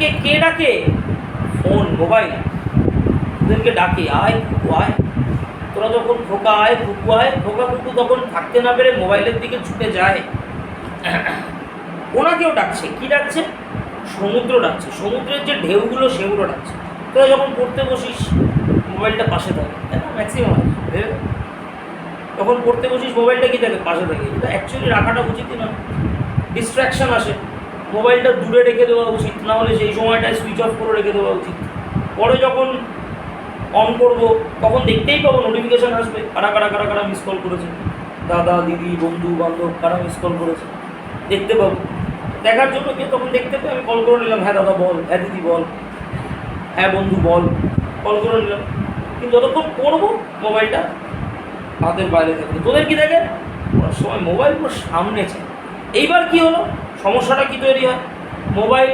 ওদেরকে কে ডাকে? Phone, mobile ওদেরকে ডাকে, আয় কুকু আয়। তোরা যখন খোকা আয় কুকু আয়, খোকা কুকু তখন থাকতে না পেরে মোবাইলের দিকে ছুটে যায়। ওনাকেও ডাকছে, কি ডাকছে? সমুদ্র ডাকছে, সমুদ্রের যে ঢেউগুলো সেগুলো ডাকছে। তোরা যখন পড়তে বসিস মোবাইলটা পাশে থাকে, ম্যাক্সিমাম যখন পড়তে বসিস মোবাইলটা কি থাকে? পাশে থাকে। এটা অ্যাকচুয়ালি রাখাটা উচিতই না, ডিস্ট্র্যাকশান আসে। মোবাইলটা দূরে রেখে দেওয়া উচিত, না হলে সেই সময়টায় সুইচ অফ করে রেখে দেওয়া উচিত। পরে যখন অন করব তখন দেখতেই পাবো, নোটিফিকেশান আসবে, কারা কারা কারা কারা মিস কল করেছে, দাদা দিদি বন্ধু বান্ধব কারা মিস কল করেছে দেখতে পাবো। দেখার জন্য কে তখন দেখতে পাই, আমি কল করে নিলাম, হ্যাঁ দাদা বল, হ্যাঁ দিদি বল, হ্যাঁ বন্ধু বল, কল করে নিলাম। কিন্তু যতক্ষণ করবো মোবাইলটা হাতের বাইরে থাকবে। তোদের কী দেখে? ওরা সময় মোবাইল পুরো সামনে চায়। এইবার কি হলো, সমস্যাটা কি তৈরি হয়? মোবাইল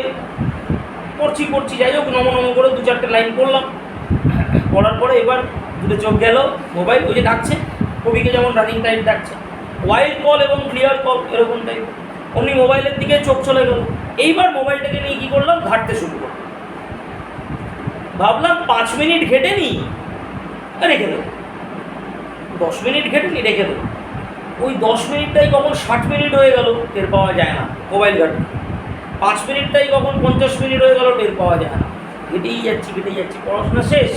পড়ছি যাই হোক, নম করে 2-4টে লাইন পড়লাম, পড়ার পরে এবার দুটো চোখ গেল, মোবাইল ওই যে ডাকছে, কবিকে যেমন রানিং টাইম ডাকছে, ওয়াইল্ড কল এবং ক্লিয়ার কল এরকম টাইপ, অমনি মোবাইলের দিকে চোখ চলে গেল। এইবার মোবাইলটাকে নিয়ে কী করলাম? ঘাঁটতে শুরু করলাম। ভাবলাম 5 মিনিট ঘেটে নিই, রেখে দেবো। 10 মিনিট ঘেটে নিই, রেখে দেবো। ওই 10 মিনিটটাই কখন 60 মিনিট হয়ে গেল টের পাওয়া যায় না মোবাইল ঘাটতে। 5 মিনিটটাই কখন 50 মিনিট হয়ে গেল টের পাওয়া যায় না। ঘেটেই যাচ্ছি, পড়াশোনা শেষ,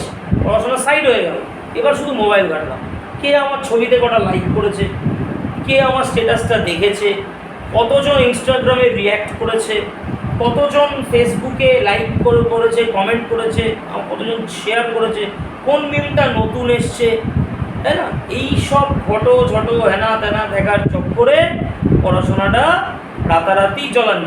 পড়াশোনা সাইড হয়ে গেল, এবার শুধু মোবাইল ঘাটলাম। কে আমার ছবিতে কটা লাইক করেছে, কে আমার স্ট্যাটাসটা দেখেছে, কতজন ইনস্টাগ্রামে রিয়্যাক্ট করেছে, কতজন ফেসবুকে লাইক করেছে, কমেন্ট করেছে, কতজন শেয়ার করেছে, কোন মিমটা নতুন এসছে, তাই না? এই সব ঝটো হেনা তেনা দেখার চক্করে পড়াশোনাটা রাতারাতি চলান